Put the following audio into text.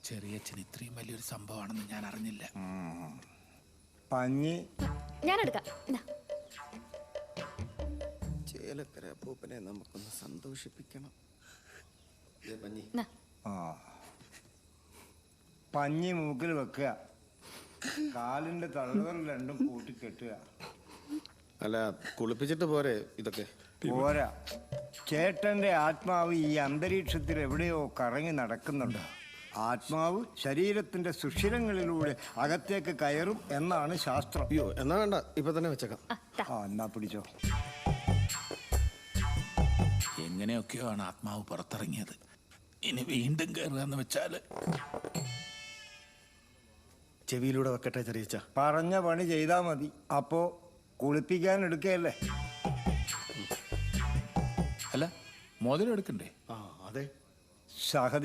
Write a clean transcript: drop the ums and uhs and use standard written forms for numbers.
ചെറിയച്ഛൻ ഇത്രയും വലിയൊരു സംഭവമാണെന്ന് ഞാൻ അറിഞ്ഞില്ല. പഞ്ഞി ഞാൻ എടുക്കാം. ചേലക്കര അപ്പൂപ്പനെ നമുക്കൊന്ന് സന്തോഷിപ്പിക്കണം. പഞ്ഞി പഞ്ഞി മൂക്കിൽ വെക്കുക, കാലിന്റെ തള്ളവർ രണ്ടും കൂട്ടി കെട്ടുക. അല്ല, കുളിപ്പിച്ചിട്ട് പോരെ ഇതൊക്കെ? പോരാ, ചേട്ടന്റെ ആത്മാവ് ഈ അന്തരീക്ഷത്തിൽ എവിടെയോ കറങ്ങി നടക്കുന്നുണ്ട്. ആത്മാവ് ശരീരത്തിന്റെ സുഷിരങ്ങളിലൂടെ അകത്തേക്ക് കയറും എന്നാണ് ശാസ്ത്രം. അയ്യോ, എന്നാ വേണ്ട, ഇപ്പൊ തന്നെ വെച്ചേക്കാം. എന്നാ പിടിച്ചോ. എങ്ങനെയൊക്കെയോ ആണ് ആത്മാവ് പുറത്തിറങ്ങിയത്. ഇനി വീണ്ടും കയറുകയെന്ന് വെച്ചാല് ചെവിയിലൂടെ വെക്കട്ടെ ചെറിയച്ച. പറഞ്ഞ പണി ചെയ്താ മതി. അപ്പോ കുളിപ്പിക്കാൻ എടുക്കുകയല്ലേ? അല്ല, മോതിരം എടുക്കണ്ടേ? അതെ. സഹദേ